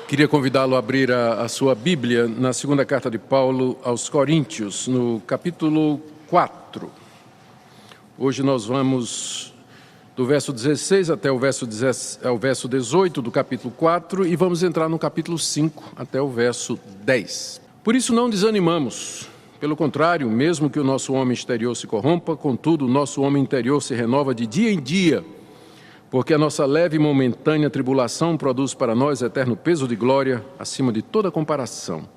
Queria convidá-lo a abrir a sua Bíblia na segunda carta de Paulo aos Coríntios, no capítulo 4. Hoje nós vamos do verso 16 até o verso 18 do capítulo 4 e vamos entrar no capítulo 5 até o verso 10. Por isso não desanimamos. Pelo contrário, mesmo que o nosso homem exterior se corrompa, contudo o nosso homem interior se renova de dia em dia, porque a nossa leve e momentânea tribulação produz para nós eterno peso de glória acima de toda comparação.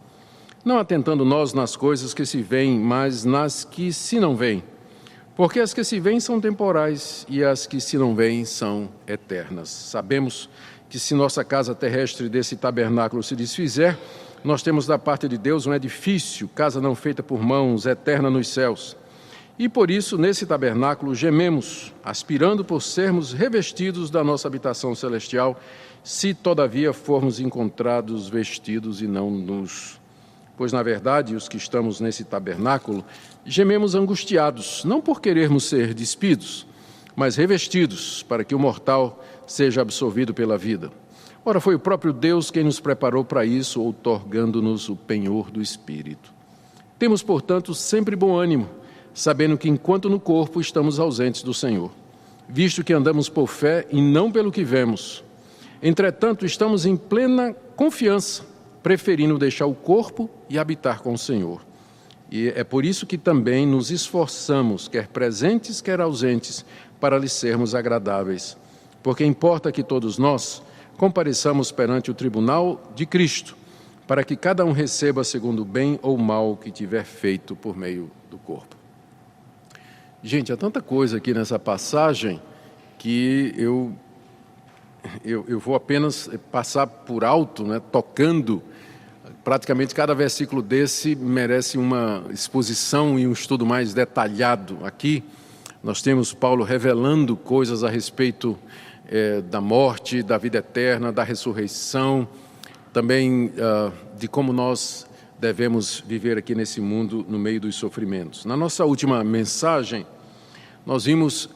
Não atentando nós nas coisas que se veem, mas nas que se não veem. Porque as que se veem são temporais e as que se não veem são eternas. Sabemos que se nossa casa terrestre desse tabernáculo se desfizer, nós temos da parte de Deus um edifício, casa não feita por mãos, eterna nos céus. E por isso, nesse tabernáculo, gememos, aspirando por sermos revestidos da nossa habitação celestial, se todavia formos encontrados vestidos e não nus. Pois, na verdade, os que estamos nesse tabernáculo, gememos angustiados, não por querermos ser despidos, mas revestidos, para que o mortal seja absorvido pela vida. Ora, foi o próprio Deus quem nos preparou para isso, outorgando-nos o penhor do Espírito. Temos, portanto, sempre bom ânimo, sabendo que enquanto no corpo estamos ausentes do Senhor, visto que andamos por fé e não pelo que vemos. Entretanto, estamos em plena confiança, preferindo deixar o corpo e habitar com o Senhor. E é por isso que também nos esforçamos, quer presentes, quer ausentes, para lhe sermos agradáveis. Porque importa que todos nós compareçamos perante o tribunal de Cristo, para que cada um receba segundo o bem ou mal que tiver feito por meio do corpo. Gente, há tanta coisa aqui nessa passagem que eu vou apenas passar por alto, né, tocando. Praticamente cada versículo desse merece uma exposição e um estudo mais detalhado. Aqui nós temos Paulo revelando coisas a respeito da morte, da vida eterna, da ressurreição, também de como nós devemos viver aqui nesse mundo no meio dos sofrimentos. Na nossa última mensagem, nós vimos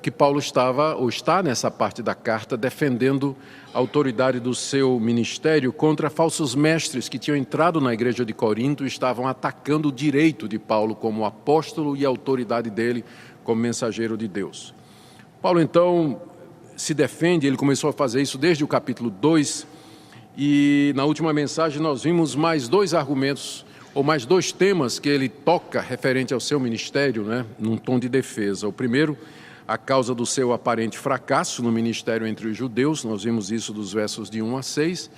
que Paulo está nessa parte da carta defendendo a autoridade do seu ministério contra falsos mestres que tinham entrado na igreja de Corinto e estavam atacando o direito de Paulo como apóstolo e a autoridade dele como mensageiro de Deus. Paulo então se defende, ele começou a fazer isso desde o capítulo 2, e na última mensagem nós vimos mais dois argumentos, ou mais dois temas que ele toca referente ao seu ministério, né, num tom de defesa. O primeiro, a causa do seu aparente fracasso no ministério entre os judeus, nós vimos isso dos versos de 1 a 6,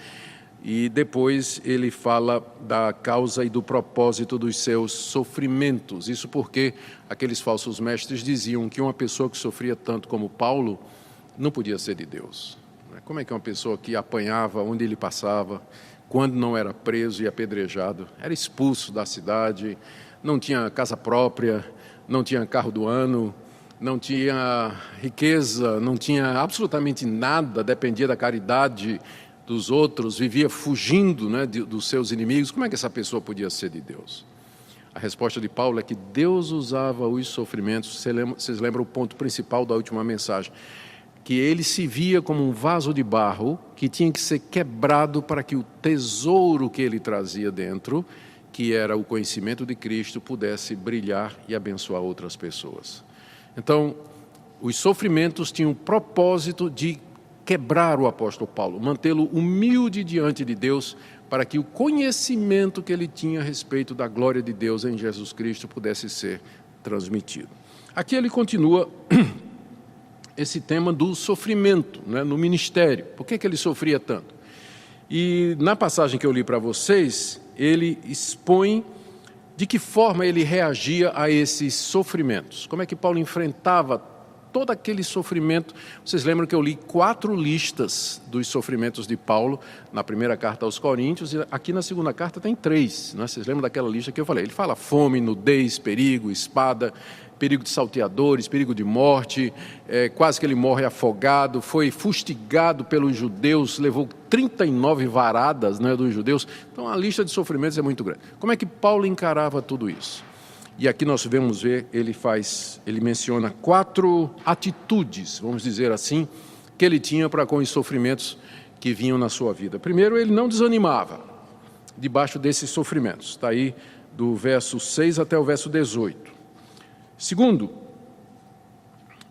e depois ele fala da causa e do propósito dos seus sofrimentos. Isso porque aqueles falsos mestres diziam que uma pessoa que sofria tanto como Paulo não podia ser de Deus. Como é que uma pessoa que apanhava onde ele passava, quando não era preso e apedrejado, era expulso da cidade, não tinha casa própria, não tinha carro do ano, não tinha riqueza, não tinha absolutamente nada, dependia da caridade dos outros, vivia fugindo, né, dos seus inimigos. Como é que essa pessoa podia ser de Deus? A resposta de Paulo é que Deus usava os sofrimentos. Vocês lembram o ponto principal da última mensagem? Que ele se via como um vaso de barro que tinha que ser quebrado para que o tesouro que ele trazia dentro, que era o conhecimento de Cristo, pudesse brilhar e abençoar outras pessoas. Então, os sofrimentos tinham o propósito de quebrar o apóstolo Paulo, mantê-lo humilde diante de Deus, para que o conhecimento que ele tinha a respeito da glória de Deus em Jesus Cristo pudesse ser transmitido. Aqui ele continua esse tema do sofrimento, né, no ministério. Por que ele sofria tanto? E na passagem que eu li para vocês, ele expõe de que forma ele reagia a esses sofrimentos. Como é que Paulo enfrentava todo aquele sofrimento? Vocês lembram que eu li 4 listas dos sofrimentos de Paulo na primeira carta aos Coríntios, e aqui na segunda carta tem 3. Né? Vocês lembram daquela lista que eu falei? Ele fala fome, nudez, perigo, espada, perigo de salteadores, perigo de morte, quase que ele morre afogado, foi fustigado pelos judeus, levou 39 varadas, né, dos judeus. Então a lista de sofrimentos é muito grande. Como é que Paulo encarava tudo isso? E aqui nós vamos ver, ele menciona 4 atitudes, vamos dizer assim, que ele tinha para com os sofrimentos que vinham na sua vida. Primeiro, ele não desanimava debaixo desses sofrimentos. Está aí do verso 6 até o verso 18. Segundo,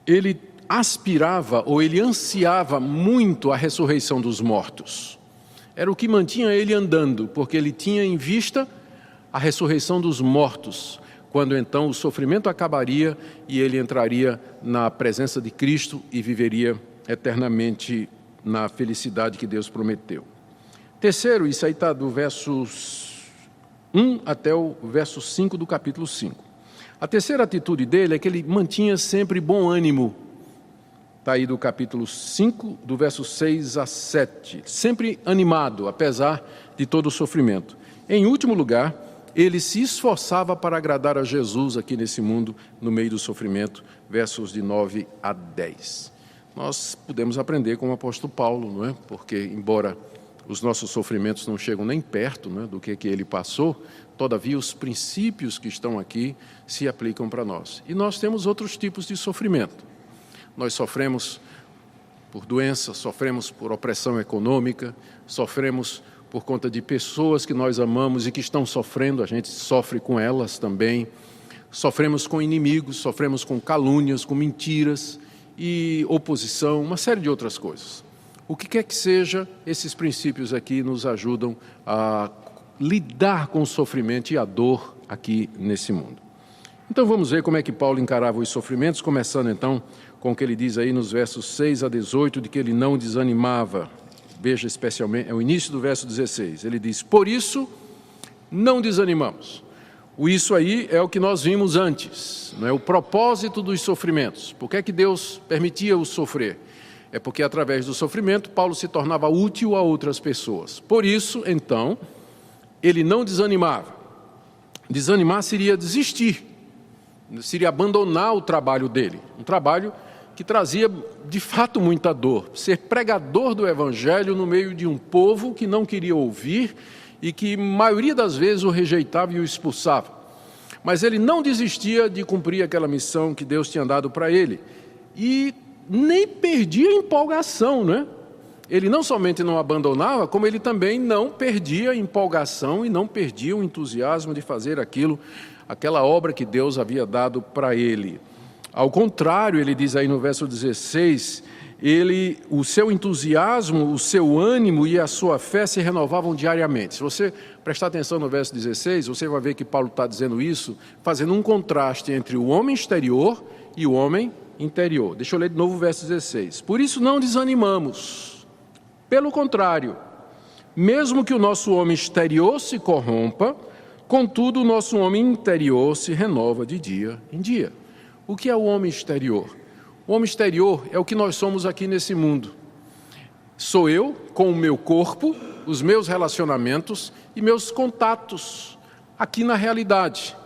ele aspirava ou ele ansiava muito a ressurreição dos mortos. Era o que mantinha ele andando, porque ele tinha em vista a ressurreição dos mortos, quando então o sofrimento acabaria e ele entraria na presença de Cristo e viveria eternamente na felicidade que Deus prometeu. Terceiro, isso aí está do versos 1 até o verso 5 do capítulo 5. A terceira atitude dele é que ele mantinha sempre bom ânimo. Está aí do capítulo 5, do verso 6 a 7. Sempre animado, apesar de todo o sofrimento. Em último lugar, ele se esforçava para agradar a Jesus aqui nesse mundo, no meio do sofrimento, versos de 9 a 10. Nós podemos aprender com o apóstolo Paulo, não é? Porque, embora os nossos sofrimentos não chegam nem perto, não é, do que ele passou, todavia os princípios que estão aqui se aplicam para nós. E nós temos outros tipos de sofrimento. Nós sofremos por doença, sofremos por opressão econômica, sofremos por conta de pessoas que nós amamos e que estão sofrendo, a gente sofre com elas também. Sofremos com inimigos, sofremos com calúnias, com mentiras e oposição, uma série de outras coisas. O que quer que seja, esses princípios aqui nos ajudam a lidar com o sofrimento e a dor aqui nesse mundo. Então vamos ver como é que Paulo encarava os sofrimentos, começando então com o que ele diz aí nos versos 6 a 18, de que ele não desanimava. Veja especialmente, é o início do verso 16. Ele diz, por isso não desanimamos. O isso aí é o que nós vimos antes, não é? O propósito dos sofrimentos. Por que é que Deus permitia o sofrer? É porque através do sofrimento Paulo se tornava útil a outras pessoas. Por isso, então, ele não desanimava. Desanimar seria desistir, seria abandonar o trabalho dele, um trabalho que trazia de fato muita dor, ser pregador do evangelho no meio de um povo que não queria ouvir e que, maioria das vezes, o rejeitava e o expulsava. Mas ele não desistia de cumprir aquela missão que Deus tinha dado para ele e nem perdia a empolgação, né? Ele não somente não abandonava, como ele também não perdia a empolgação e não perdia o entusiasmo de fazer aquela obra que Deus havia dado para ele. Ao contrário, ele diz aí no verso 16, o seu entusiasmo, o seu ânimo e a sua fé se renovavam diariamente. Se você prestar atenção no verso 16, você vai ver que Paulo está dizendo isso, fazendo um contraste entre o homem exterior e o homem interior. Deixa eu ler de novo o verso 16. Por isso não desanimamos. Pelo contrário, mesmo que o nosso homem exterior se corrompa, contudo o nosso homem interior se renova de dia em dia. O que é o homem exterior? O homem exterior é o que nós somos aqui nesse mundo. Sou eu com o meu corpo, os meus relacionamentos e meus contatos aqui na realidade.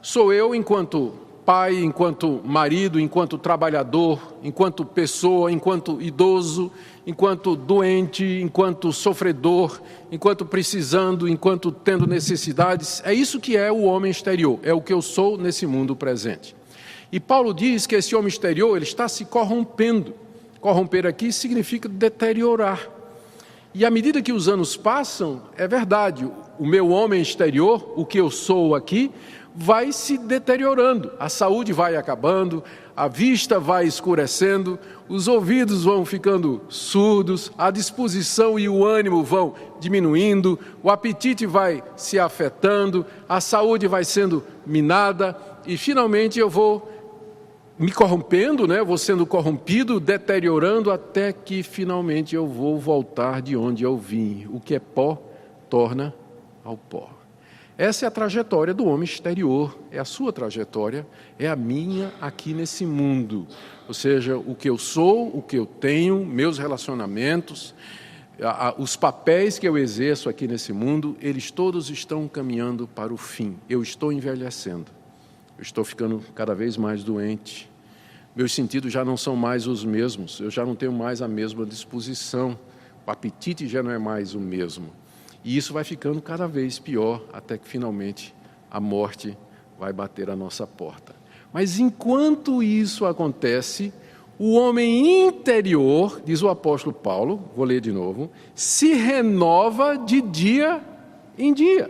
Sou eu enquanto pai, enquanto marido, enquanto trabalhador, enquanto pessoa, enquanto idoso, enquanto doente, enquanto sofredor, enquanto precisando, enquanto tendo necessidades. É isso que é o homem exterior, é o que eu sou nesse mundo presente. E Paulo diz que esse homem exterior ele está se corrompendo. Corromper aqui significa deteriorar. E à medida que os anos passam, é verdade, o meu homem exterior, o que eu sou aqui, vai se deteriorando, a saúde vai acabando, a vista vai escurecendo, os ouvidos vão ficando surdos, a disposição e o ânimo vão diminuindo, o apetite vai se afetando, a saúde vai sendo minada e finalmente eu vou me corrompendo, né? Vou sendo corrompido, deteriorando até que finalmente eu vou voltar de onde eu vim. O que é pó torna ao pó. Essa é a trajetória do homem exterior, é a sua trajetória, é a minha aqui nesse mundo. Ou seja, o que eu sou, o que eu tenho, meus relacionamentos, os papéis que eu exerço aqui nesse mundo, eles todos estão caminhando para o fim. Eu estou envelhecendo, eu estou ficando cada vez mais doente, meus sentidos já não são mais os mesmos, eu já não tenho mais a mesma disposição, o apetite já não é mais o mesmo. E isso vai ficando cada vez pior, até que finalmente a morte vai bater à nossa porta. Mas enquanto isso acontece, o homem interior, diz o apóstolo Paulo, vou ler de novo, se renova de dia em dia.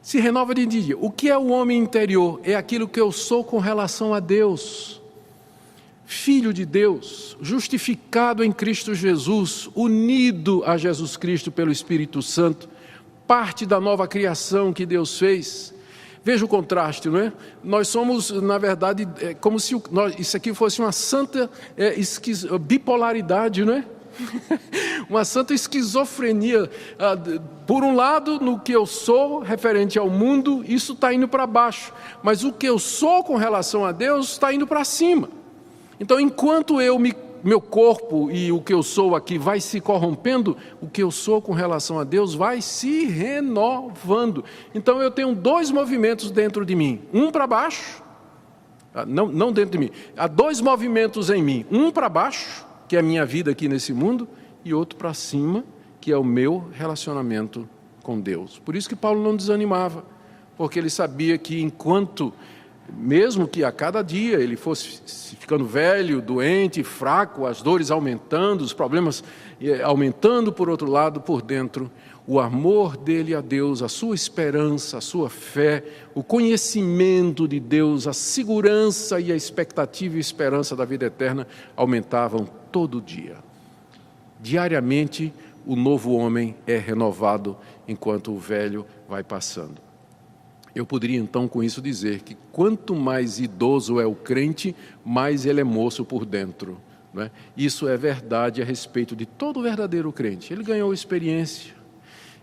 Se renova de dia. O que é o homem interior? É aquilo que eu sou com relação a Deus. Filho de Deus, justificado em Cristo Jesus, unido a Jesus Cristo pelo Espírito Santo, parte da nova criação que Deus fez. Veja o contraste, não é? Nós somos, na verdade, como se isso aqui fosse uma santa bipolaridade, não é? Uma santa esquizofrenia. Por um lado, no que eu sou referente ao mundo, isso está indo para baixo, mas o que eu sou com relação a Deus está indo para cima. Então, enquanto meu corpo e o que eu sou aqui vai se corrompendo, o que eu sou com relação a Deus vai se renovando. Então, eu tenho dois movimentos dentro de mim, um para baixo, não dentro de mim, há dois movimentos em mim, um para baixo, que é a minha vida aqui nesse mundo, e outro para cima, que é o meu relacionamento com Deus. Por isso que Paulo não desanimava, porque ele sabia que enquanto, mesmo que a cada dia ele fosse ficando velho, doente, fraco, as dores aumentando, os problemas aumentando, por outro lado, por dentro, o amor dele a Deus, a sua esperança, a sua fé, o conhecimento de Deus, a segurança e a expectativa e esperança da vida eterna aumentavam todo dia. Diariamente, o novo homem é renovado enquanto o velho vai passando. Eu poderia então com isso dizer que quanto mais idoso é o crente, mais ele é moço por dentro, não é? Isso é verdade a respeito de todo verdadeiro crente. Ele ganhou experiência,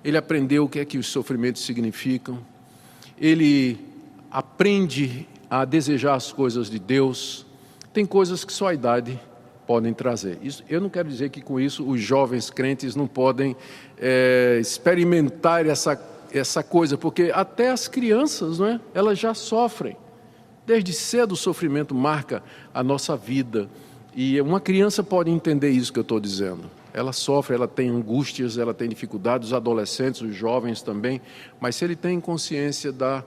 ele aprendeu o que é que os sofrimentos significam, ele aprende a desejar as coisas de Deus. Tem coisas que só a idade podem trazer. Eu não quero dizer que com isso os jovens crentes não podem experimentar essa coisa, porque até as crianças, não é? Elas já sofrem. Desde cedo o sofrimento marca a nossa vida. E uma criança pode entender isso que eu estou dizendo. Ela sofre, ela tem angústias, ela tem dificuldades, os adolescentes, os jovens também. Mas se ele tem consciência da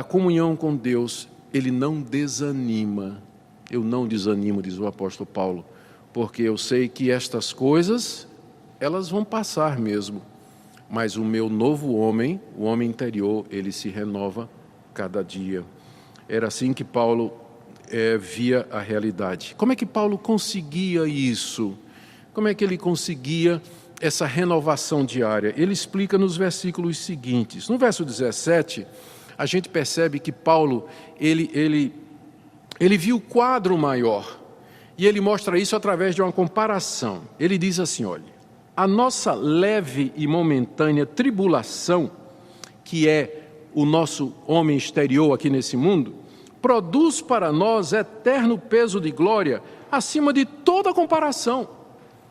comunhão com Deus, ele não desanima. Eu não desanimo, diz o apóstolo Paulo, porque eu sei que estas coisas, elas vão passar mesmo. Mas o meu novo homem, o homem interior, ele se renova cada dia. Era assim que Paulo via a realidade. Como é que Paulo conseguia isso? Como é que ele conseguia essa renovação diária? Ele explica nos versículos seguintes. No verso 17, a gente percebe que Paulo, ele viu o quadro maior. E ele mostra isso através de uma comparação. Ele diz assim, olha, a nossa leve e momentânea tribulação, que é o nosso homem exterior aqui nesse mundo, produz para nós eterno peso de glória acima de toda comparação.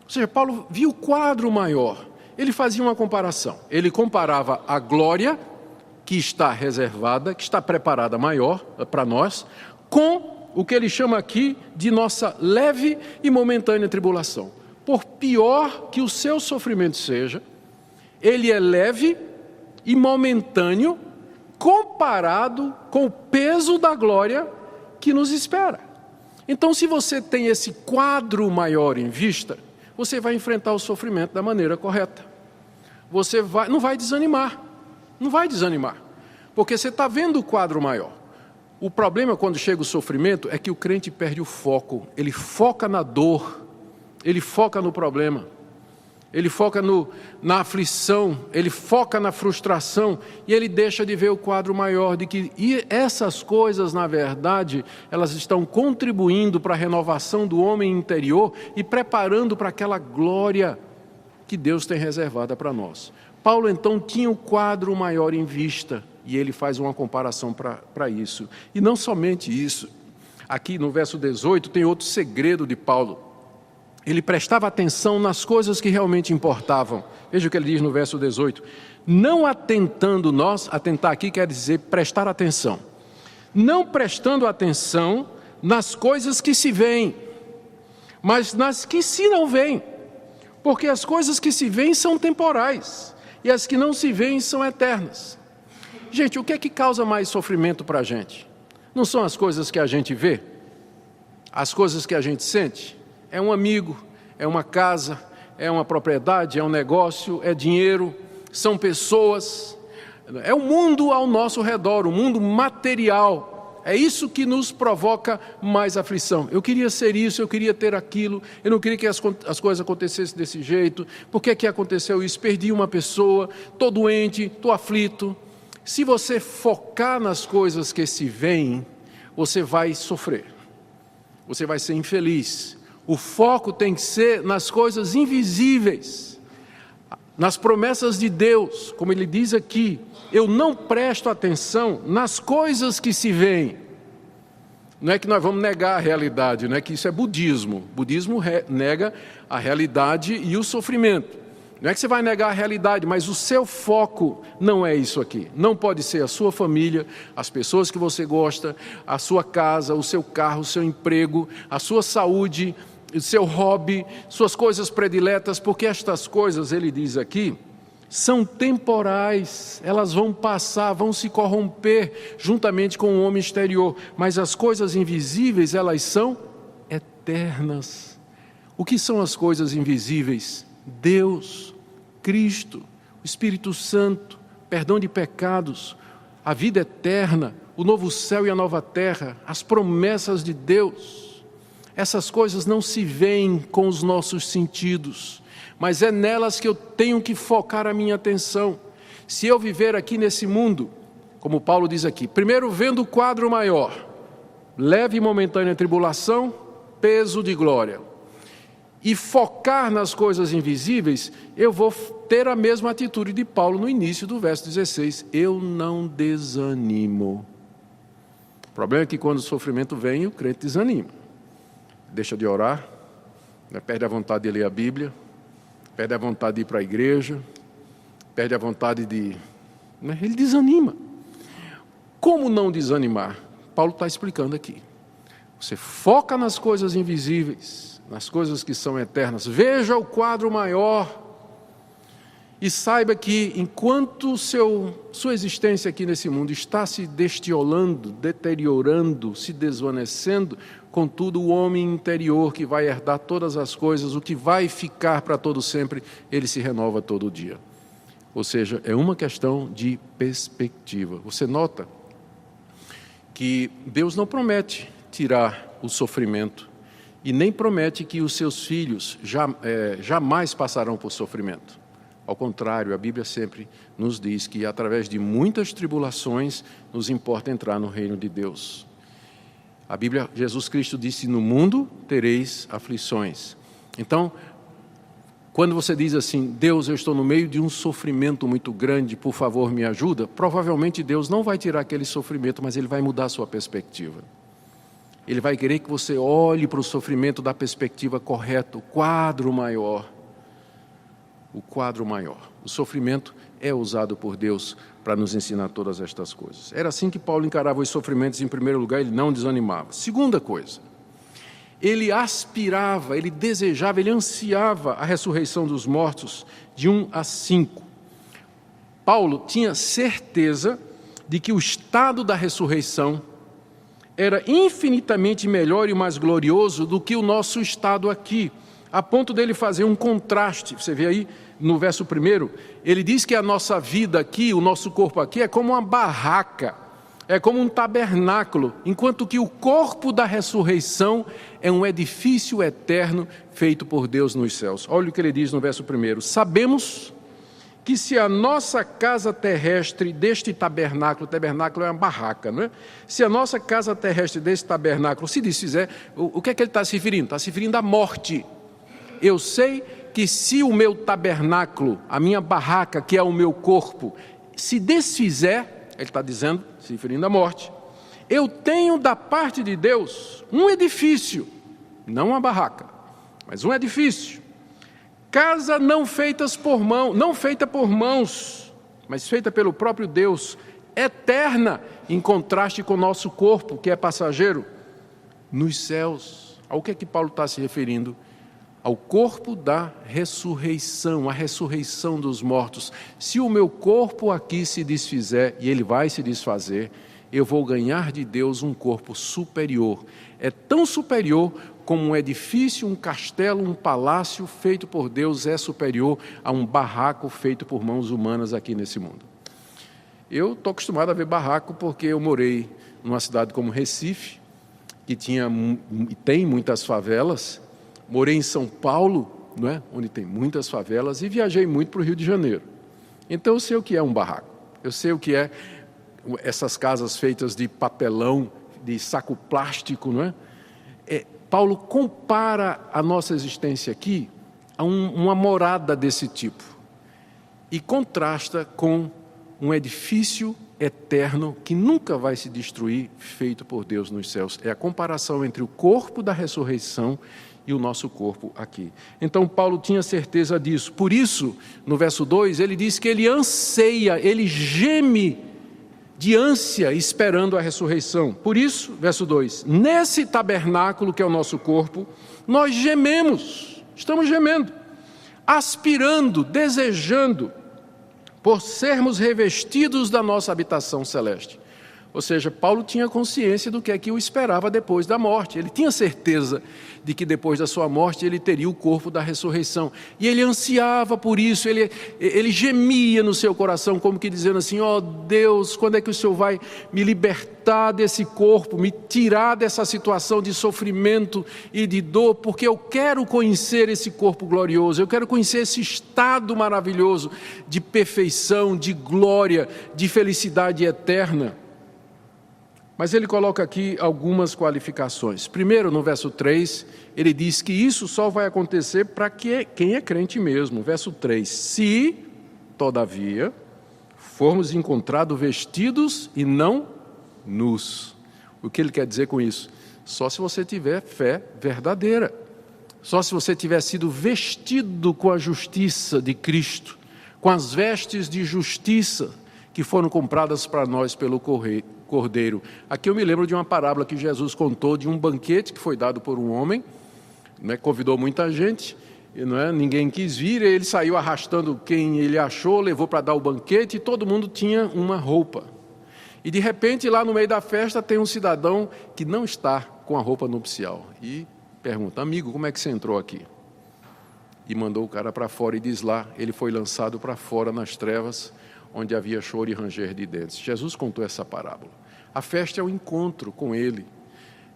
Ou seja, Paulo viu o quadro maior. Ele fazia uma comparação. Ele comparava a glória que está reservada, que está preparada maior para nós, com o que ele chama aqui de nossa leve e momentânea tribulação. Por pior que o seu sofrimento seja, ele é leve e momentâneo comparado com o peso da glória que nos espera. Então, se você tem esse quadro maior em vista, você vai enfrentar o sofrimento da maneira correta. Você não vai desanimar, porque você está vendo o quadro maior. O problema quando chega o sofrimento é que o crente perde o foco, ele foca na dor, ele foca no problema, ele foca na aflição, ele foca na frustração e ele deixa de ver o quadro maior de que essas coisas, na verdade, elas estão contribuindo para a renovação do homem interior e preparando para aquela glória que Deus tem reservada para nós. Paulo, então, tinha o quadro maior em vista e ele faz uma comparação para isso. E não somente isso, aqui no verso 18 tem outro segredo de Paulo. Ele prestava atenção nas coisas que realmente importavam. Veja o que ele diz no verso 18. Não atentando nós, atentar aqui quer dizer prestar atenção. Não prestando atenção nas coisas que se veem, mas nas que se não veem. Porque as coisas que se veem são temporais e as que não se veem são eternas. Gente, o que é que causa mais sofrimento para a gente? Não são as coisas que a gente vê? as coisas que a gente sente? É um amigo, é uma casa, é uma propriedade, é um negócio, é dinheiro, são pessoas, é o mundo ao nosso redor, o mundo material. É isso que nos provoca mais aflição. Eu queria ser isso, eu queria ter aquilo, eu não queria que as coisas acontecessem desse jeito. Por que aconteceu isso? Perdi uma pessoa, estou doente, estou aflito. Se você focar nas coisas que se veem, você vai sofrer, você vai ser infeliz. O foco tem que ser nas coisas invisíveis, nas promessas de Deus, como ele diz aqui. Eu não presto atenção nas coisas que se veem. Não é que nós vamos negar a realidade, não é que isso é budismo. O budismo nega a realidade e o sofrimento. Não é que você vai negar a realidade, mas o seu foco não é isso aqui. Não pode ser a sua família, as pessoas que você gosta, a sua casa, o seu carro, o seu emprego, a sua saúde, o seu hobby, suas coisas prediletas, porque estas coisas, ele diz aqui, são temporais, elas vão passar, vão se corromper juntamente com o homem exterior, mas as coisas invisíveis, elas são eternas. O que são as coisas invisíveis? Deus, Cristo, o Espírito Santo, perdão de pecados, a vida eterna, o novo céu e a nova terra, as promessas de Deus. Essas coisas não se veem com os nossos sentidos, mas é nelas que eu tenho que focar a minha atenção. Se eu viver aqui nesse mundo, como Paulo diz aqui, primeiro vendo o quadro maior, leve e momentânea tribulação, peso de glória, e focar nas coisas invisíveis, eu vou ter a mesma atitude de Paulo no início do verso 16, eu não desanimo. O problema é que quando o sofrimento vem, o crente desanima, deixa de orar, perde a vontade de ler a Bíblia, perde a vontade de ir para a igreja, perde a vontade de... Ele desanima. Como não desanimar? Paulo está explicando aqui. Você foca nas coisas invisíveis, nas coisas que são eternas. Veja o quadro maior e saiba que enquanto sua existência aqui nesse mundo está se destiolando, deteriorando, se desvanecendo, contudo o homem interior que vai herdar todas as coisas, o que vai ficar para todo sempre, ele se renova todo dia. Ou seja, é uma questão de perspectiva. Você nota que Deus não promete tirar o sofrimento e nem promete que os seus filhos jamais passarão por sofrimento. Ao contrário, a Bíblia sempre nos diz que através de muitas tribulações nos importa entrar no reino de Deus. A Bíblia, Jesus Cristo disse, no mundo tereis aflições. Então, quando você diz assim, Deus, eu estou no meio de um sofrimento muito grande, por favor me ajuda, provavelmente Deus não vai tirar aquele sofrimento, mas Ele vai mudar a sua perspectiva. Ele vai querer que você olhe para o sofrimento da perspectiva correta, o quadro maior. O quadro maior. O sofrimento é usado por Deus para nos ensinar todas estas coisas. Era assim que Paulo encarava os sofrimentos. Em primeiro lugar, ele não desanimava. Segunda coisa, ele aspirava, ele desejava, ele ansiava a ressurreição dos mortos de 1 a 5. Paulo tinha certeza de que o estado da ressurreição era infinitamente melhor e mais glorioso do que o nosso estado aqui, a ponto dele fazer um contraste. Você vê aí no verso 1, ele diz que a nossa vida aqui, o nosso corpo aqui é como uma barraca, é como um tabernáculo, enquanto que o corpo da ressurreição é um edifício eterno feito por Deus nos céus. Olha o que ele diz no verso 1, sabemos que se a nossa casa terrestre deste tabernáculo é uma barraca, não é? Se a nossa casa terrestre deste tabernáculo se desfizer, o que é que ele está se referindo? Está se referindo à morte. Eu sei que se o meu tabernáculo, a minha barraca, que é o meu corpo, se desfizer, ele está dizendo, se referindo à morte, eu tenho da parte de Deus um edifício, não uma barraca, mas um edifício, casa não feita por mãos, mas feita pelo próprio Deus, eterna, em contraste com o nosso corpo, que é passageiro, nos céus. Ao que é que Paulo está se referindo? Ao corpo da ressurreição, a ressurreição dos mortos. Se o meu corpo aqui se desfizer, e ele vai se desfazer, eu vou ganhar de Deus um corpo superior. É tão superior como um edifício, um castelo, um palácio feito por Deus é superior a um barraco feito por mãos humanas aqui nesse mundo. Eu estou acostumado a ver barraco porque eu morei numa cidade como Recife, que tinha e tem muitas favelas. Morei em São Paulo, não é? Onde tem muitas favelas, e viajei muito para o Rio de Janeiro. Então eu sei o que é um barraco, eu sei o que é essas casas feitas de papelão, de saco plástico, não é? Paulo compara a nossa existência aqui a uma morada desse tipo e contrasta com um edifício eterno que nunca vai se destruir, feito por Deus nos céus. É a comparação entre o corpo da ressurreição e o nosso corpo aqui. Então Paulo tinha certeza disso. Por isso, no verso 2, ele diz que ele anseia, ele geme de ânsia esperando a ressurreição. Por isso, verso 2, nesse tabernáculo que é o nosso corpo, nós gememos, estamos gemendo, aspirando, desejando, por sermos revestidos da nossa habitação celeste. Ou seja, Paulo tinha consciência do que é que o esperava depois da morte. Ele tinha certeza de que depois da sua morte ele teria o corpo da ressurreição. E ele ansiava por isso, ele gemia no seu coração, como que dizendo assim, ó Deus, quando é que o Senhor vai me libertar desse corpo, me tirar dessa situação de sofrimento e de dor, porque eu quero conhecer esse corpo glorioso, eu quero conhecer esse estado maravilhoso de perfeição, de glória, de felicidade eterna. Mas ele coloca aqui algumas qualificações. Primeiro, no verso 3, ele diz que isso só vai acontecer para quem é crente mesmo. Verso 3, se, todavia, formos encontrados vestidos e não nus. O que ele quer dizer com isso? Só se você tiver fé verdadeira. Só se você tiver sido vestido com a justiça de Cristo, com as vestes de justiça que foram compradas para nós pelo Cordeiro. Aqui eu me lembro de uma parábola que Jesus contou de um banquete que foi dado por um homem, né, convidou muita gente, e, não é, ninguém quis vir, e ele saiu arrastando quem ele achou, levou para dar o banquete, e todo mundo tinha uma roupa. E de repente, lá no meio da festa, tem um cidadão que não está com a roupa nupcial. E pergunta, amigo, como é que você entrou aqui? E mandou o cara para fora, e diz lá, ele foi lançado para fora nas trevas, onde havia choro e ranger de dentes. Jesus contou essa parábola. A festa é o encontro com Ele,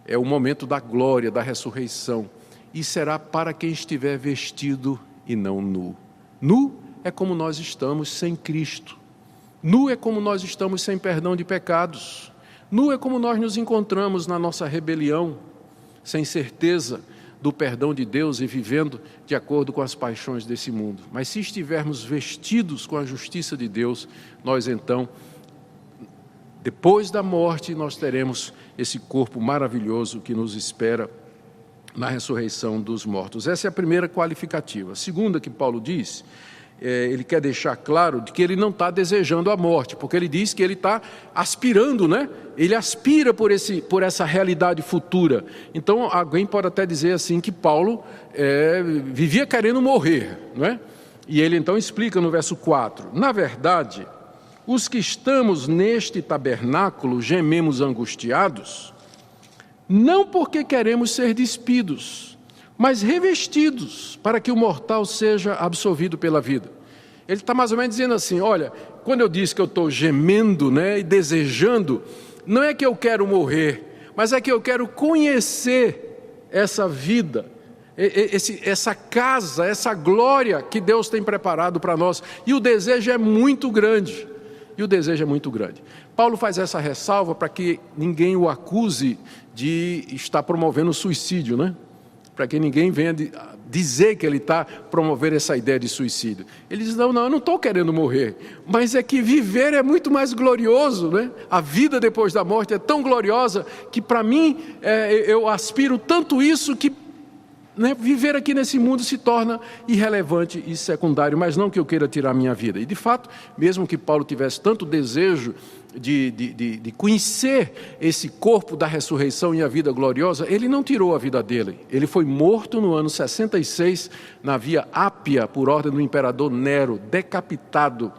é o momento da glória, da ressurreição, e será para quem estiver vestido e não nu. Nu é como nós estamos sem Cristo. Nu é como nós estamos sem perdão de pecados. Nu é como nós nos encontramos na nossa rebelião, sem certeza do perdão de Deus e vivendo de acordo com as paixões desse mundo. Mas se estivermos vestidos com a justiça de Deus, nós então, depois da morte, nós teremos esse corpo maravilhoso que nos espera na ressurreição dos mortos. Essa é a primeira qualificativa. A segunda que Paulo diz, ele quer deixar claro de que ele não está desejando a morte, porque ele diz que ele está aspirando, né? Ele aspira por essa realidade futura. Então, alguém pode até dizer assim que Paulo vivia querendo morrer, não é? E ele então explica no verso 4, na verdade, os que estamos neste tabernáculo gememos angustiados, não porque queremos ser despidos, mas revestidos, para que o mortal seja absolvido pela vida. Ele está mais ou menos dizendo assim, olha, quando eu disse que eu estou gemendo, né, e desejando, não é que eu quero morrer, mas é que eu quero conhecer essa vida, essa casa, essa glória que Deus tem preparado para nós. E o desejo é muito grande. Paulo faz essa ressalva para que ninguém o acuse de estar promovendo o suicídio, né? Para que ninguém venha dizer que ele está promovendo essa ideia de suicídio. Ele diz, não, eu não estou querendo morrer, mas é que viver é muito mais glorioso, né? A vida depois da morte é tão gloriosa que para mim, eu aspiro tanto isso que, né, viver aqui nesse mundo se torna irrelevante e secundário, mas não que eu queira tirar a minha vida. E de fato, mesmo que Paulo tivesse tanto desejo de conhecer esse corpo da ressurreição e a vida gloriosa, ele não tirou a vida dele. Ele foi morto no ano 66 na Via Ápia por ordem do imperador Nero, decapitado.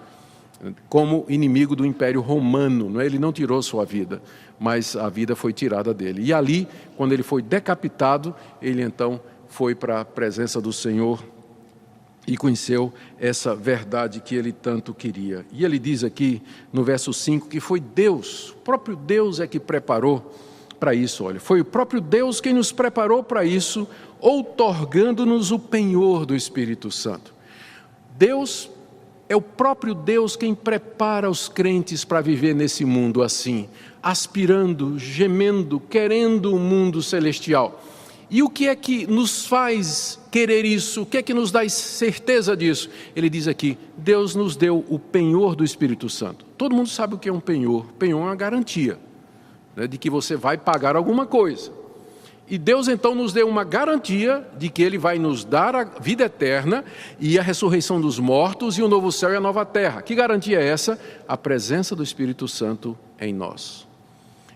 como inimigo do Império Romano, não é? Ele não tirou sua vida, mas a vida foi tirada dele. E ali, quando ele foi decapitado, ele então foi para a presença do Senhor e conheceu essa verdade que ele tanto queria. E ele diz aqui no verso 5 que foi Deus, o próprio Deus é que preparou para isso. Olha, foi o próprio Deus quem nos preparou para isso, outorgando-nos o penhor do Espírito Santo. Deus é o próprio Deus quem prepara os crentes para viver nesse mundo assim, aspirando, gemendo, querendo um mundo celestial. E o que é que nos faz querer isso? O que é que nos dá certeza disso? Ele diz aqui, Deus nos deu o penhor do Espírito Santo. Todo mundo sabe o que é um penhor. Penhor é uma garantia, né, de que você vai pagar alguma coisa. E Deus então nos deu uma garantia de que Ele vai nos dar a vida eterna e a ressurreição dos mortos e o novo céu e a nova terra. Que garantia é essa? A presença do Espírito Santo em nós.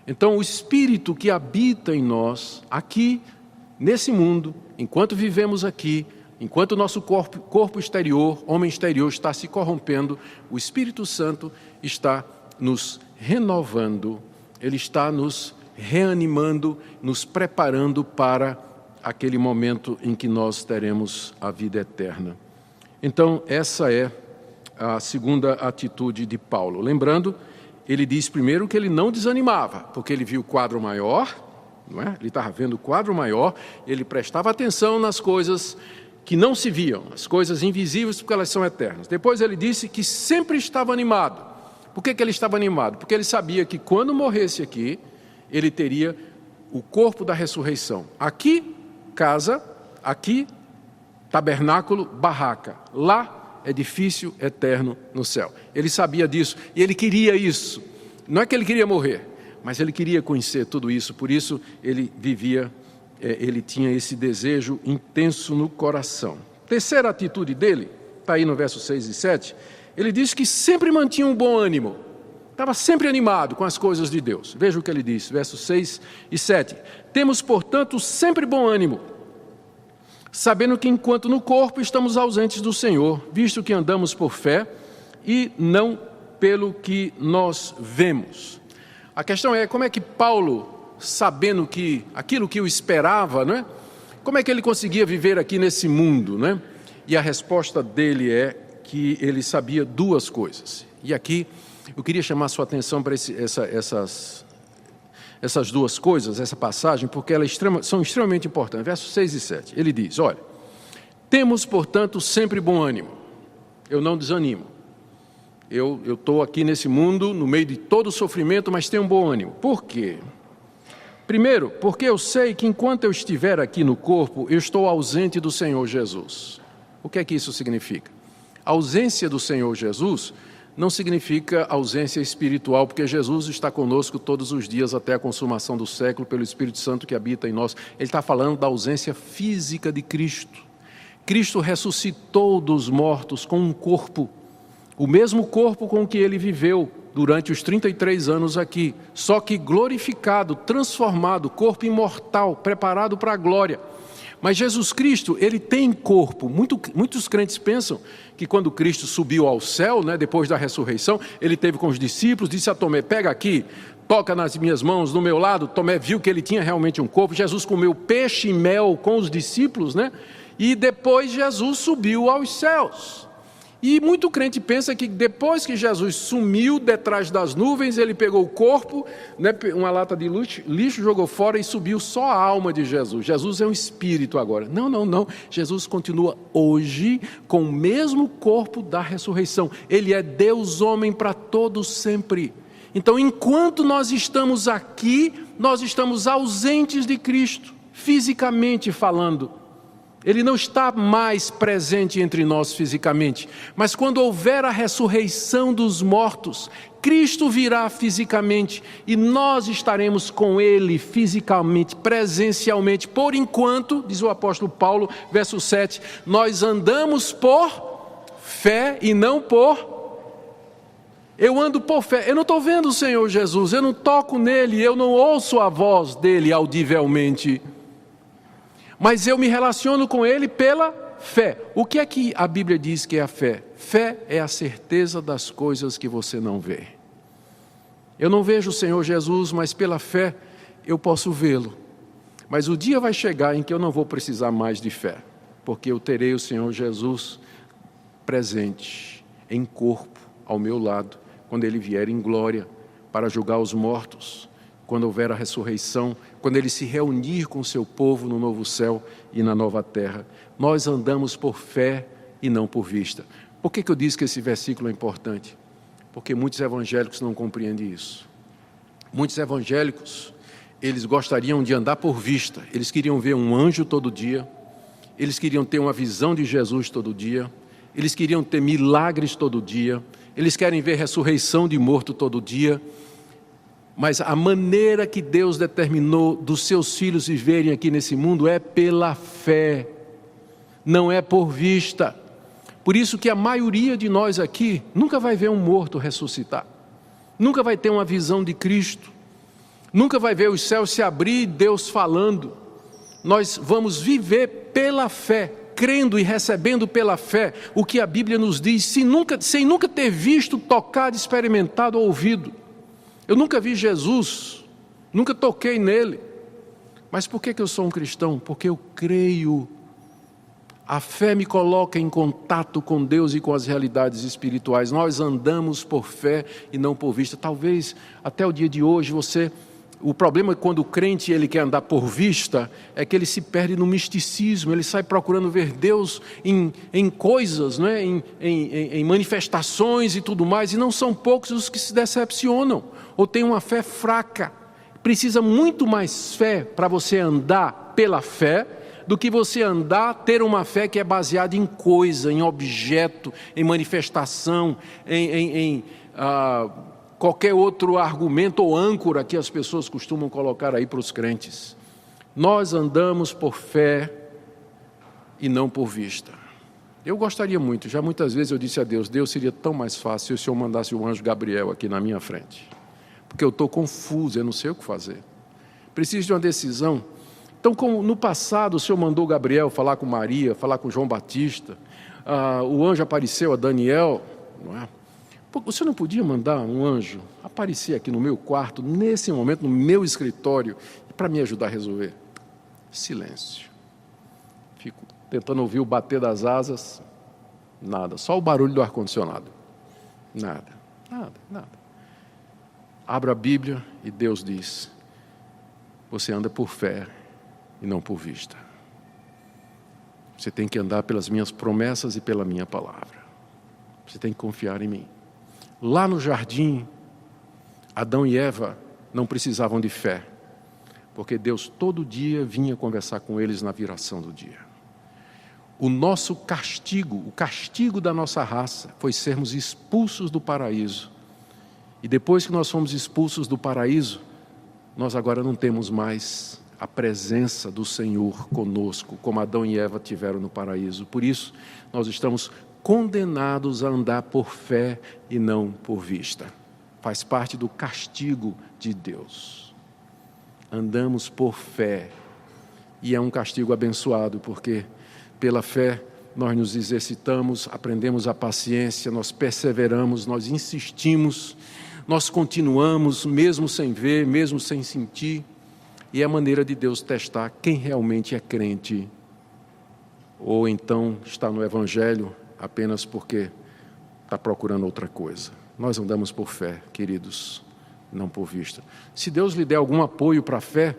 Então o Espírito que habita em nós, aqui, nesse mundo, enquanto vivemos aqui, enquanto o nosso corpo exterior, homem exterior, está se corrompendo, o Espírito Santo está nos renovando, Ele está nos reanimando, nos preparando para aquele momento em que nós teremos a vida eterna. Então, essa é a segunda atitude de Paulo. Lembrando, ele diz primeiro que ele não desanimava, porque ele viu o quadro maior, não é? Ele estava vendo o quadro maior, ele prestava atenção nas coisas que não se viam, as coisas invisíveis, porque elas são eternas. Depois ele disse que sempre estava animado. Por que ele estava animado? Porque ele sabia que quando morresse aqui, ele teria o corpo da ressurreição. Aqui, casa, aqui, tabernáculo, barraca. Lá, edifício eterno no céu. Ele sabia disso e ele queria isso. Não é que ele queria morrer, mas ele queria conhecer tudo isso. Por isso, ele vivia, ele tinha esse desejo intenso no coração. Terceira atitude dele, está aí no verso 6 e 7, ele diz que sempre mantinha um bom ânimo. Estava sempre animado com as coisas de Deus. Veja o que ele diz, versos 6 e 7. Temos, portanto, sempre bom ânimo, sabendo que enquanto no corpo estamos ausentes do Senhor, visto que andamos por fé e não pelo que nós vemos. A questão é como é que Paulo, sabendo que aquilo que o esperava, não é? Como é que ele conseguia viver aqui nesse mundo, não é? E a resposta dele é que ele sabia duas coisas. E aqui eu queria chamar a sua atenção para essas duas coisas, essa passagem, porque elas são extremamente importantes. Versos 6 e 7, ele diz, olha, temos, portanto, sempre bom ânimo. Eu não desanimo. Eu estou aqui nesse mundo, no meio de todo o sofrimento, mas tenho um bom ânimo. Por quê? Primeiro, porque eu sei que enquanto eu estiver aqui no corpo, eu estou ausente do Senhor Jesus. O que é que isso significa? A ausência do Senhor Jesus não significa ausência espiritual, porque Jesus está conosco todos os dias até a consumação do século, pelo Espírito Santo que habita em nós. Ele está falando da ausência física de Cristo. Cristo ressuscitou dos mortos com um corpo, o mesmo corpo com que ele viveu durante os 33 anos aqui, só que glorificado, transformado, corpo imortal, preparado para a glória. Mas Jesus Cristo, ele tem corpo. Muitos crentes pensam que quando Cristo subiu ao céu, né, depois da ressurreição, ele teve com os discípulos, disse a Tomé, pega aqui, toca nas minhas mãos, no meu lado. Tomé viu que ele tinha realmente um corpo. Jesus comeu peixe e mel com os discípulos, né? E depois Jesus subiu aos céus. E muito crente pensa que depois que Jesus sumiu detrás das nuvens, ele pegou o corpo, né, uma lata de lixo, jogou fora e subiu só a alma de Jesus. Jesus é um espírito agora. Não, não, não. Jesus continua hoje com o mesmo corpo da ressurreição. Ele é Deus homem para todos sempre. Então, enquanto nós estamos aqui, nós estamos ausentes de Cristo, fisicamente falando. Ele não está mais presente entre nós fisicamente, mas quando houver a ressurreição dos mortos, Cristo virá fisicamente e nós estaremos com Ele fisicamente, presencialmente. Por enquanto, diz o apóstolo Paulo, verso 7, nós andamos por fé e não por... Eu ando por fé, eu não estou vendo o Senhor Jesus, eu não toco nele, eu não ouço a voz dele audivelmente. Mas eu me relaciono com Ele pela fé. O que é que a Bíblia diz que é a fé? Fé é a certeza das coisas que você não vê. Eu não vejo o Senhor Jesus, mas pela fé eu posso vê-lo. Mas o dia vai chegar em que eu não vou precisar mais de fé, porque eu terei o Senhor Jesus presente, em corpo, ao meu lado, quando Ele vier em glória para julgar os mortos, quando houver a ressurreição, quando Ele se reunir com o seu povo no novo céu e na nova terra. Nós andamos por fé e não por vista. Por que eu disse que esse versículo é importante? Porque muitos evangélicos não compreendem isso. Muitos evangélicos, eles gostariam de andar por vista. Eles queriam ver um anjo todo dia. Eles queriam ter uma visão de Jesus todo dia. Eles queriam ter milagres todo dia. Eles querem ver ressurreição de morto todo dia. Mas a maneira que Deus determinou dos seus filhos viverem aqui nesse mundo é pela fé, não é por vista. Por isso que a maioria de nós aqui nunca vai ver um morto ressuscitar, nunca vai ter uma visão de Cristo, nunca vai ver os céus se abrir e Deus falando. Nós vamos viver pela fé, crendo e recebendo pela fé o que a Bíblia nos diz, sem nunca ter visto, tocado, experimentado ou ouvido. Eu nunca vi Jesus, nunca toquei nele. Mas por que eu sou um cristão? Porque eu creio. A fé me coloca em contato com Deus e com as realidades espirituais. Nós andamos por fé e não por vista. Talvez até o dia de hoje o problema é quando o crente ele quer andar por vista, é que ele se perde no misticismo, ele sai procurando ver Deus em coisas, né? em manifestações e tudo mais, e não são poucos os que se decepcionam, ou têm uma fé fraca. Precisa muito mais fé para você andar pela fé, do que você ter uma fé que é baseada em coisa, em objeto, em manifestação, em qualquer outro argumento ou âncora que as pessoas costumam colocar aí para os crentes. Nós andamos por fé e não por vista. Eu gostaria muito, já muitas vezes eu disse a Deus, Deus, seria tão mais fácil se o Senhor mandasse o anjo Gabriel aqui na minha frente, porque eu estou confuso, eu não sei o que fazer, preciso de uma decisão. Então, como no passado o Senhor mandou Gabriel falar com Maria, falar com João Batista, o anjo apareceu a Daniel, não é? O Senhor não podia mandar um anjo aparecer aqui no meu quarto, nesse momento, no meu escritório, para me ajudar a resolver? Silêncio. Fico tentando ouvir o bater das asas, nada, só o barulho do ar-condicionado. Nada. Abra a Bíblia e Deus diz, você anda por fé e não por vista. Você tem que andar pelas minhas promessas e pela minha palavra. Você tem que confiar em mim. Lá no jardim, Adão e Eva não precisavam de fé, porque Deus todo dia vinha conversar com eles na viração do dia. O nosso castigo, o castigo da nossa raça, foi sermos expulsos do paraíso. E depois que nós fomos expulsos do paraíso, nós agora não temos mais a presença do Senhor conosco, como Adão e Eva tiveram no paraíso. Por isso, nós estamos condenados a andar por fé e não por vista. Faz parte do castigo de Deus. Andamos por fé. E é um castigo abençoado, porque pela fé nós nos exercitamos, aprendemos a paciência, nós perseveramos, nós insistimos, nós continuamos, mesmo sem ver, mesmo sem sentir. E é a maneira de Deus testar quem realmente é crente, ou então está no Evangelho apenas porque está procurando outra coisa. Nós andamos por fé, queridos, não por vista. Se Deus lhe der algum apoio para a fé,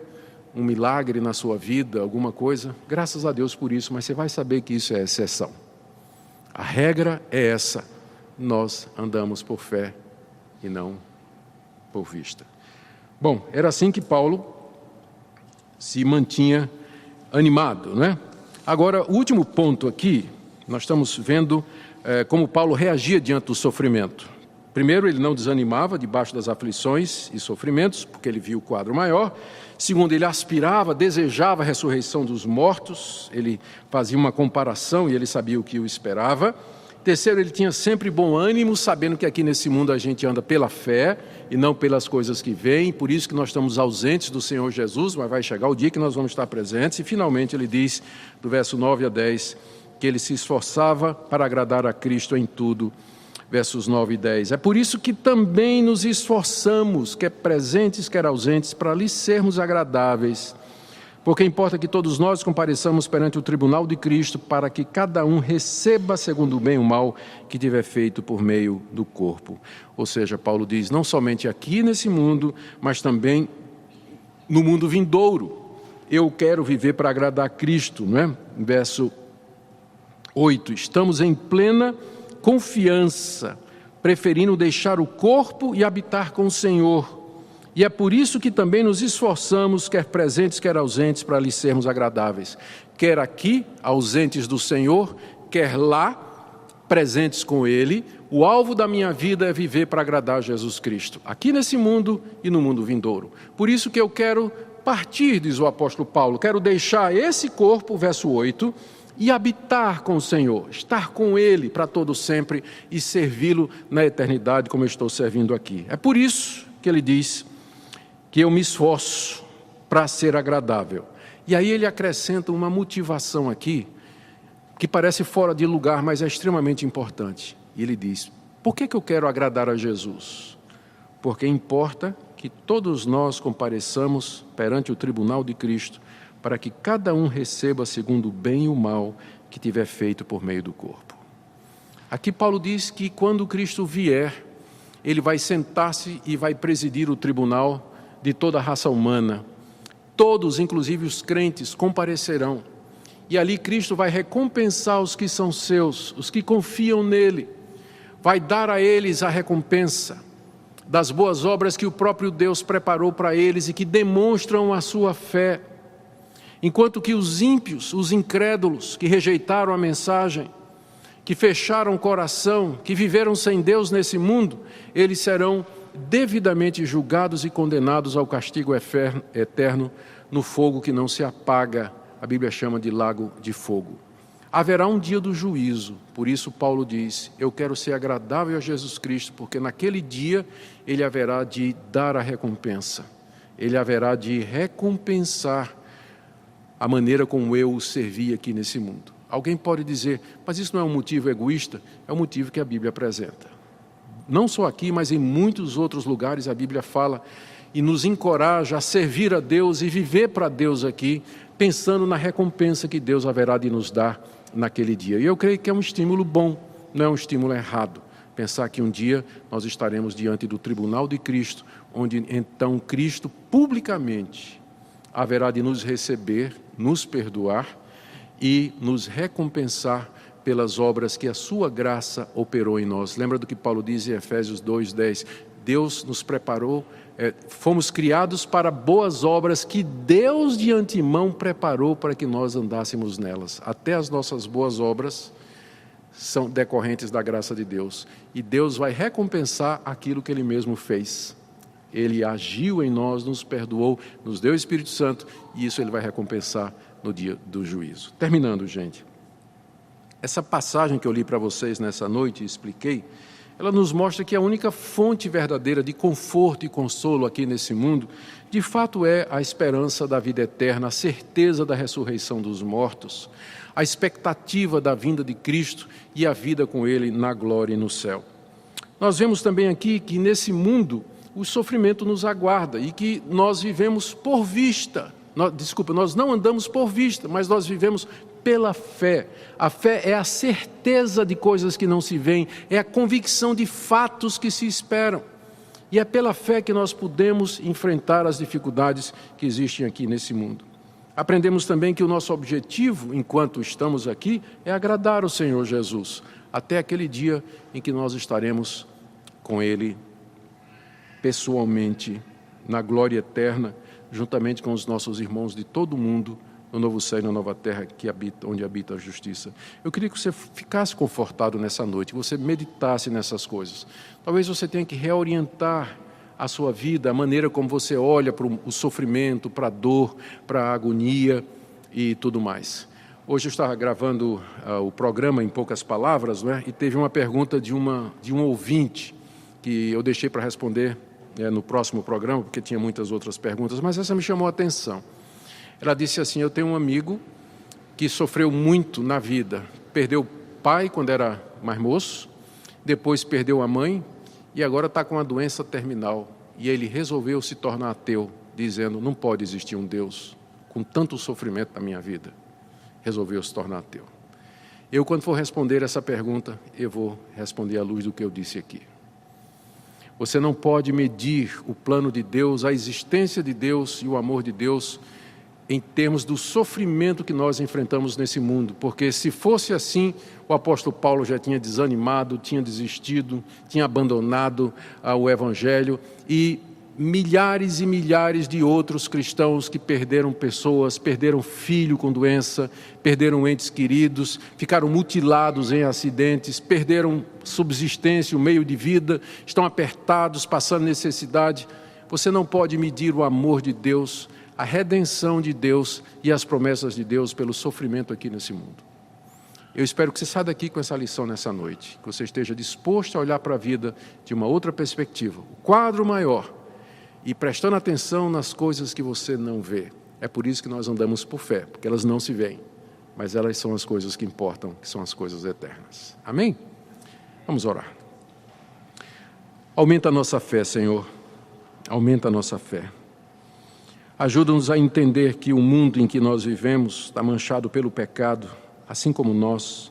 um milagre na sua vida, alguma coisa, graças a Deus por isso, mas você vai saber que isso é exceção. A regra é essa, nós andamos por fé e não por vista. Bom, era assim que Paulo se mantinha animado, né? Agora, o último ponto aqui, nós estamos vendo como Paulo reagia diante do sofrimento. Primeiro, ele não desanimava debaixo das aflições e sofrimentos, porque ele viu o quadro maior. Segundo, ele aspirava, desejava a ressurreição dos mortos, ele fazia uma comparação e ele sabia o que o esperava. Terceiro, ele tinha sempre bom ânimo, sabendo que aqui nesse mundo a gente anda pela fé e não pelas coisas que vêm, por isso que nós estamos ausentes do Senhor Jesus, mas vai chegar o dia que nós vamos estar presentes. E finalmente ele diz, do verso 9 a 10, que ele se esforçava para agradar a Cristo em tudo. Versos 9 e 10. É por isso que também nos esforçamos, quer presentes, quer ausentes, para lhes sermos agradáveis. Porque importa que todos nós compareçamos perante o tribunal de Cristo, para que cada um receba segundo o bem ou o mal que tiver feito por meio do corpo. Ou seja, Paulo diz, não somente aqui nesse mundo, mas também no mundo vindouro. Eu quero viver para agradar a Cristo, não é? Verso 8. Estamos em plena confiança, preferindo deixar o corpo e habitar com o Senhor. E é por isso que também nos esforçamos, quer presentes, quer ausentes, para lhes sermos agradáveis. Quer aqui, ausentes do Senhor, quer lá, presentes com Ele. O alvo da minha vida é viver para agradar a Jesus Cristo, aqui nesse mundo e no mundo vindouro. Por isso que eu quero partir, diz o apóstolo Paulo, quero deixar esse corpo, verso 8, e habitar com o Senhor, estar com Ele para todo sempre e servi-lo na eternidade como eu estou servindo aqui. É por isso que ele diz que eu me esforço para ser agradável. E aí ele acrescenta uma motivação aqui, que parece fora de lugar, mas é extremamente importante. E ele diz, por que eu quero agradar a Jesus? Porque importa que todos nós compareçamos perante o tribunal de Cristo, para que cada um receba segundo o bem e o mal que tiver feito por meio do corpo. Aqui Paulo diz que quando Cristo vier, ele vai sentar-se e vai presidir o tribunal de toda a raça humana. Todos, inclusive os crentes, comparecerão. E ali Cristo vai recompensar os que são seus, os que confiam nele. Vai dar a eles a recompensa das boas obras que o próprio Deus preparou para eles e que demonstram a sua fé. Enquanto que os ímpios, os incrédulos, que rejeitaram a mensagem, que fecharam o coração, que viveram sem Deus nesse mundo, eles serão devidamente julgados e condenados ao castigo eterno no fogo que não se apaga, a Bíblia chama de lago de fogo. Haverá um dia do juízo, por isso Paulo diz, eu quero ser agradável a Jesus Cristo, porque naquele dia ele haverá de dar a recompensa, ele haverá de recompensar a maneira como eu o servi aqui nesse mundo. Alguém pode dizer, mas isso não é um motivo egoísta? É um motivo que a Bíblia apresenta. Não só aqui, mas em muitos outros lugares a Bíblia fala e nos encoraja a servir a Deus e viver para Deus aqui, pensando na recompensa que Deus haverá de nos dar naquele dia. E eu creio que é um estímulo bom, não é um estímulo errado. Pensar que um dia nós estaremos diante do tribunal de Cristo, onde então Cristo publicamente haverá de nos receber, nos perdoar e nos recompensar pelas obras que a sua graça operou em nós. Lembra do que Paulo diz em Efésios 2:10? Deus nos preparou, fomos criados para boas obras que Deus de antemão preparou para que nós andássemos nelas. Até as nossas boas obras são decorrentes da graça de Deus. E Deus vai recompensar aquilo que Ele mesmo fez. Ele agiu em nós, nos perdoou, nos deu o Espírito Santo, e isso Ele vai recompensar no dia do juízo. Terminando, gente. Essa passagem que eu li para vocês nessa noite e expliquei, ela nos mostra que a única fonte verdadeira de conforto e consolo aqui nesse mundo, de fato é a esperança da vida eterna, a certeza da ressurreição dos mortos, a expectativa da vinda de Cristo e a vida com Ele na glória e no céu. Nós vemos também aqui que nesse mundo o sofrimento nos aguarda e que nós vivemos por vista. Nós não andamos por vista, mas nós vivemos pela fé. A fé é a certeza de coisas que não se veem, é a convicção de fatos que se esperam. E é pela fé que nós podemos enfrentar as dificuldades que existem aqui nesse mundo. Aprendemos também que o nosso objetivo, enquanto estamos aqui, é agradar o Senhor Jesus, até aquele dia em que nós estaremos com Ele pessoalmente, na glória eterna, juntamente com os nossos irmãos de todo o mundo, no novo céu e na nova terra onde habita a justiça. Eu queria que você ficasse confortado nessa noite, que você meditasse nessas coisas. Talvez você tenha que reorientar a sua vida, a maneira como você olha para o sofrimento, para a dor, para a agonia e tudo mais. Hoje eu estava gravando o programa Em Poucas Palavras, né? E teve uma pergunta de um ouvinte que eu deixei para responder no próximo programa, porque tinha muitas outras perguntas, mas essa me chamou a atenção. Ela disse assim, eu tenho um amigo que sofreu muito na vida, perdeu o pai quando era mais moço, depois perdeu a mãe e agora está com uma doença terminal. E ele resolveu se tornar ateu, dizendo, não pode existir um Deus com tanto sofrimento na minha vida. Resolveu se tornar ateu. Eu, quando for responder essa pergunta, eu vou responder à luz do que eu disse aqui. Você não pode medir o plano de Deus, a existência de Deus e o amor de Deus em termos do sofrimento que nós enfrentamos nesse mundo, porque se fosse assim, o apóstolo Paulo já tinha desanimado, tinha desistido, tinha abandonado o Evangelho, e milhares e milhares de outros cristãos que perderam pessoas, perderam filho com doença, perderam entes queridos, ficaram mutilados em acidentes, perderam subsistência, o meio de vida, estão apertados, passando necessidade. Você não pode medir o amor de Deus, a redenção de Deus e as promessas de Deus pelo sofrimento aqui nesse mundo. Eu espero que você saia daqui com essa lição nessa noite, que você esteja disposto a olhar para a vida de uma outra perspectiva, o quadro maior, e prestando atenção nas coisas que você não vê. É por isso que nós andamos por fé, porque elas não se veem, mas elas são as coisas que importam, que são as coisas eternas. Amém? Vamos orar. Aumenta a nossa fé, Senhor, aumenta a nossa fé. Ajuda-nos a entender que o mundo em que nós vivemos está manchado pelo pecado, assim como nós,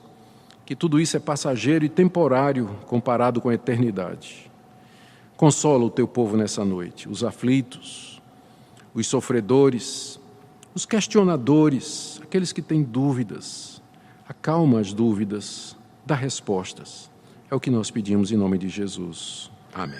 que tudo isso é passageiro e temporário comparado com a eternidade. Consola o teu povo nessa noite, os aflitos, os sofredores, os questionadores, aqueles que têm dúvidas. Acalma as dúvidas, dá respostas. É o que nós pedimos em nome de Jesus. Amém.